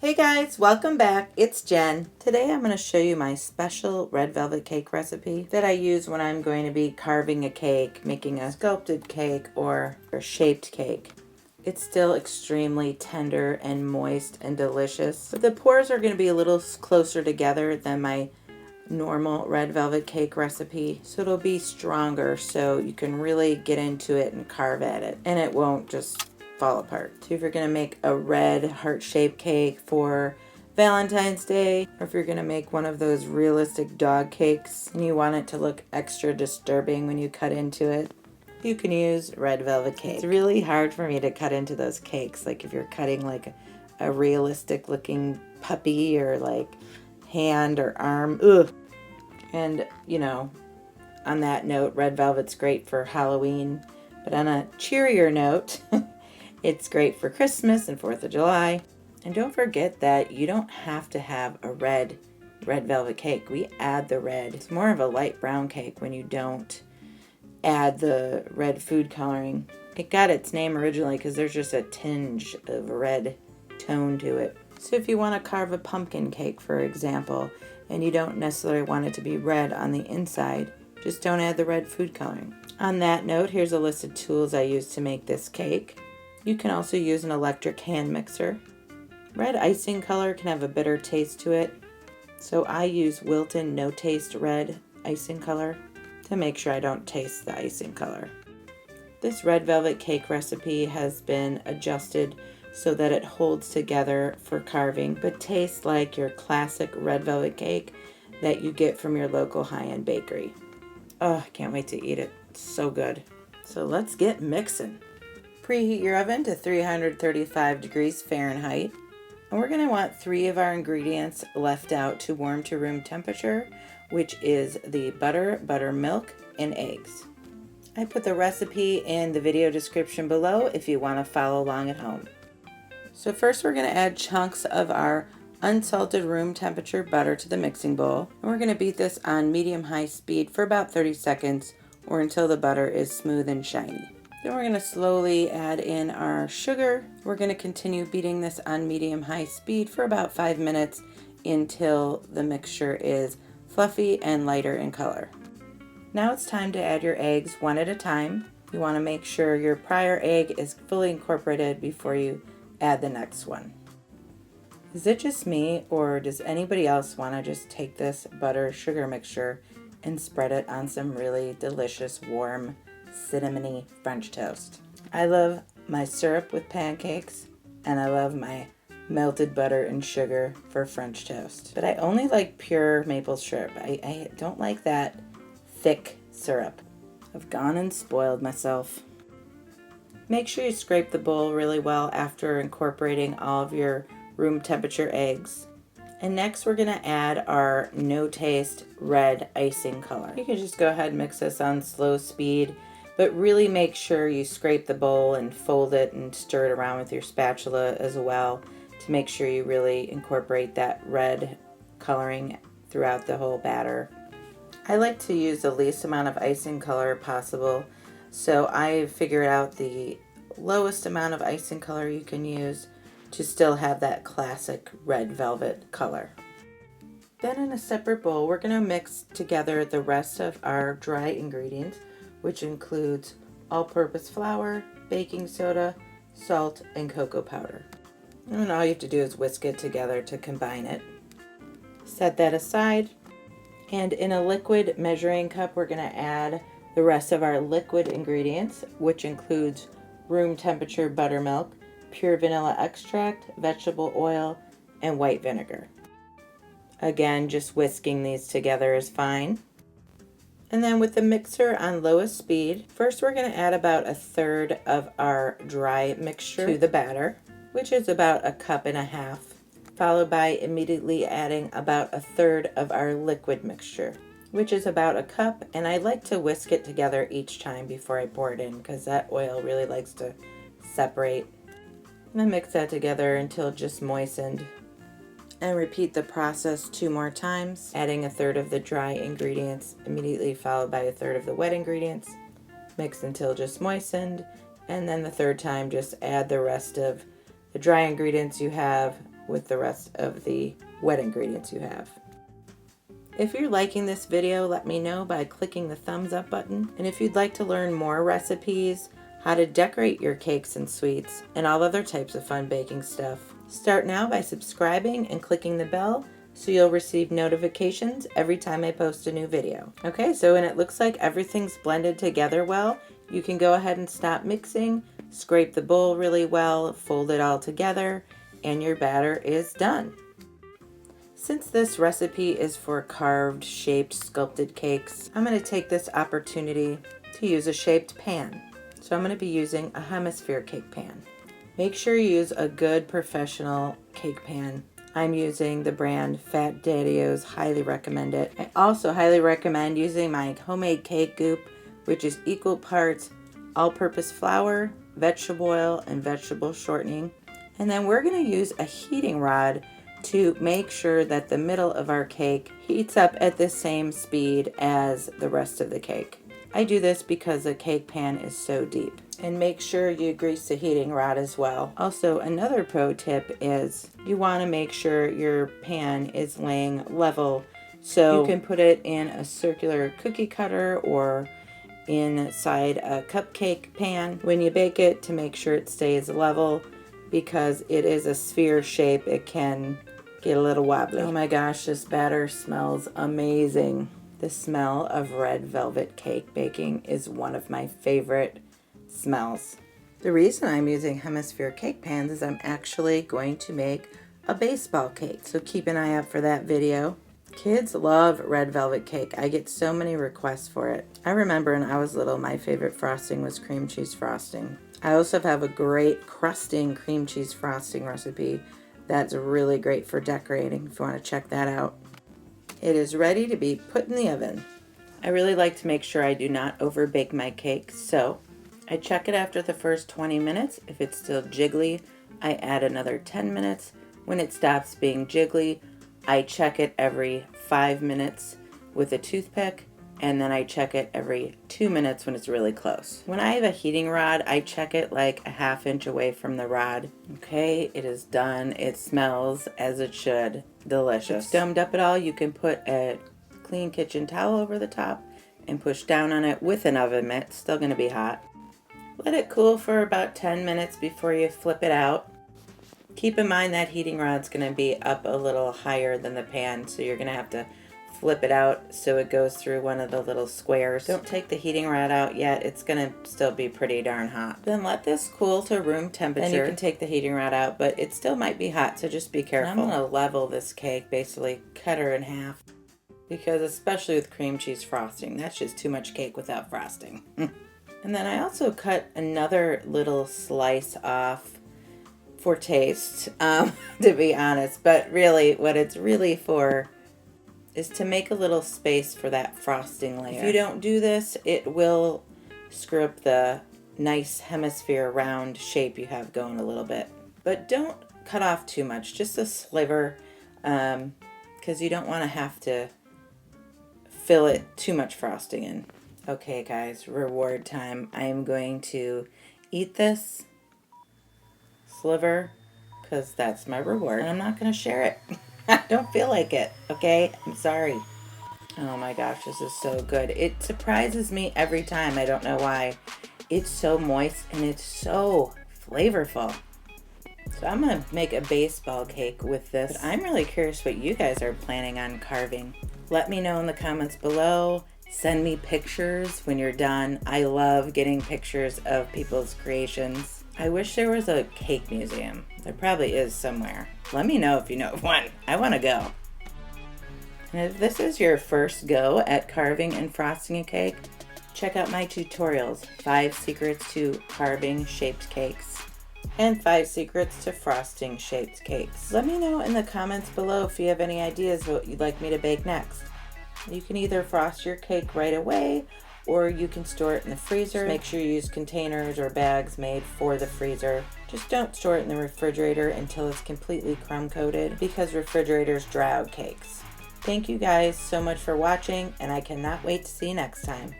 Hey guys, welcome back. It's Jen. Today I'm going to show you my special red velvet cake recipe that I use when I'm going to be carving a cake, making a sculpted cake or a shaped cake. It's still extremely tender and moist and delicious, but the pores are going to be a little closer together than my normal red velvet cake recipe, so it'll be stronger so you can really get into it and carve at it and it won't just fall apart. So if you're going to make a red heart-shaped cake for Valentine's Day, or if you're going to make one of those realistic dog cakes and you want it to look extra disturbing when you cut into it, you can use red velvet cake. It's really hard for me to cut into those cakes, like if you're cutting like a realistic looking puppy or like hand or arm. Ugh. And you know, on that note, red velvet's great for Halloween, but on a cheerier note, it's great for Christmas and 4th of July. And don't forget that you don't have to have a red velvet cake. We add the red. It's more of a light brown cake when you don't add the red food coloring. It got its name originally because there's just a tinge of a red tone to it. So if you want to carve a pumpkin cake, for example, and you don't necessarily want it to be red on the inside, just don't add the red food coloring. On that note, here's a list of tools I use to make this cake. You can also use an electric hand mixer. Red icing color can have a bitter taste to it, so I use Wilton No Taste Red icing color to make sure I don't taste the icing color. This red velvet cake recipe has been adjusted so that it holds together for carving, but tastes like your classic red velvet cake that you get from your local high-end bakery. Oh, I can't wait to eat it. It's so good. So let's get mixing. Preheat your oven to 335 degrees Fahrenheit. And we're going to want 3 of our ingredients left out to warm to room temperature, which is the butter, buttermilk, and eggs. I put the recipe in the video description below if you want to follow along at home. So first we're going to add chunks of our unsalted room temperature butter to the mixing bowl. And we're going to beat this on medium-high speed for about 30 seconds or until the butter is smooth and shiny. Then we're going to slowly add in our sugar. We're going to continue beating this on medium-high speed for about 5 minutes until the mixture is fluffy and lighter in color. Now it's time to add your eggs one at a time. You want to make sure your prior egg is fully incorporated before you add the next one. Is it just me, or does anybody else want to just take this butter sugar mixture and spread it on some really delicious warm cinnamony French toast? I love my syrup with pancakes, and I love my melted butter and sugar for French toast. But I only like pure maple syrup. I don't like that thick syrup. I've gone and spoiled myself. Make sure you scrape the bowl really well after incorporating all of your room temperature eggs. And next we're going to add our no taste red icing color. You can just go ahead and mix this on slow speed, but really make sure you scrape the bowl and fold it and stir it around with your spatula as well to make sure you really incorporate that red coloring throughout the whole batter. I like to use the least amount of icing color possible, so I figured out the lowest amount of icing color you can use to still have that classic red velvet color. Then in a separate bowl, we're going to mix together the rest of our dry ingredients, which includes all-purpose flour, baking soda, salt, and cocoa powder. And all you have to do is whisk it together to combine it. Set that aside. And in a liquid measuring cup, we're going to add the rest of our liquid ingredients, which includes room temperature buttermilk, pure vanilla extract, vegetable oil, and white vinegar. Again, just whisking these together is fine. And then with the mixer on lowest speed, first we're going to add about 1/3 of our dry mixture to the batter, which is about 1.5 cups, followed by immediately adding about 1/3 of our liquid mixture, which is about 1 cup, and I like to whisk it together each time before I pour it in because that oil really likes to separate. And then mix that together until just moistened. And repeat the process 2 more times, adding 1/3 of the dry ingredients, immediately followed by 1/3 of the wet ingredients. Mix until just moistened, and then the 3rd time just add the rest of the dry ingredients you have with the rest of the wet ingredients you have. If you're liking this video, let me know by clicking the thumbs up button. And if you'd like to learn more recipes, how to decorate your cakes and sweets, and all other types of fun baking stuff, start now by subscribing and clicking the bell so you'll receive notifications every time I post a new video. Okay, so when it looks like everything's blended together well, you can go ahead and stop mixing, scrape the bowl really well, fold it all together, and your batter is done. Since this recipe is for carved, shaped, sculpted cakes, I'm going to take this opportunity to use a shaped pan. So I'm going to be using a hemisphere cake pan. Make sure you use a good professional cake pan. I'm using the brand Fat Daddy-O's, highly recommend it. I also highly recommend using my homemade cake goop, which is equal parts all-purpose flour, vegetable oil, and vegetable shortening. And then we're going to use a heating rod to make sure that the middle of our cake heats up at the same speed as the rest of the cake. I do this because the cake pan is so deep. And make sure you grease the heating rod as well. Also, another pro tip is you want to make sure your pan is laying level. So you can put it in a circular cookie cutter or inside a cupcake pan when you bake it to make sure it stays level, because it is a sphere shape. It can get a little wobbly. Oh my gosh, this batter smells amazing. The smell of red velvet cake baking is one of my favorite smells. The reason I'm using hemisphere cake pans is I'm actually going to make a baseball cake. So keep an eye out for that video. Kids love red velvet cake. I get so many requests for it. I remember when I was little, my favorite frosting was cream cheese frosting. I also have a great crusting cream cheese frosting recipe that's really great for decorating if you want to check that out. It is ready to be put in the oven. I really like to make sure I do not over bake my cake, so I check it after the first 20 minutes. If it's still jiggly, I add another 10 minutes. When it stops being jiggly, I check it every 5 minutes with a toothpick, and then I check it every 2 minutes when it's really close. When I have a heating rod, I check it like a ½ inch away from the rod. Okay, it is done. It smells as it should. Delicious. If it's domed up at all, you can put a clean kitchen towel over the top and push down on it with an oven mitt. It's still going to be hot. Let it cool for about 10 minutes before you flip it out. Keep in mind that heating rod's going to be up a little higher than the pan, so you're going to have to flip it out so it goes through one of the little squares. Don't take the heating rod out yet. It's going to still be pretty darn hot. Then let this cool to room temperature. Then you can take the heating rod out, but it still might be hot, so just be careful. And I'm going to level this cake, basically cut her in half, because especially with cream cheese frosting, that's just too much cake without frosting. And then I also cut another little slice off for taste, to be honest. But really, what it's really for is to make a little space for that frosting layer. If you don't do this, it will screw up the nice hemisphere round shape you have going a little bit. But don't cut off too much, just a sliver, because you don't want to have to fill it too much frosting in. Okay guys, reward time. I am going to eat this sliver because that's my reward, and I'm not going to share it. I don't feel like it, okay? I'm sorry. Oh my gosh, this is so good. It surprises me every time. I don't know why. It's so moist and it's so flavorful. So I'm going to make a baseball cake with this. But I'm really curious what you guys are planning on carving. Let me know in the comments below. Send me pictures when you're done. I love getting pictures of people's creations. I wish there was a cake museum. There probably is somewhere. Let me know if you know of one. I want to go. And if this is your first go at carving and frosting a cake, check out my tutorials, 5 secrets to carving shaped cakes and 5 secrets to frosting shaped cakes. Let me know in the comments below if you have any ideas what you'd like me to bake next. You can either frost your cake right away, or you can store it in the freezer. Make sure you use containers or bags made for the freezer. Just don't store it in the refrigerator until it's completely crumb coated, because refrigerators dry out cakes. Thank you guys so much for watching, and I cannot wait to see you next time.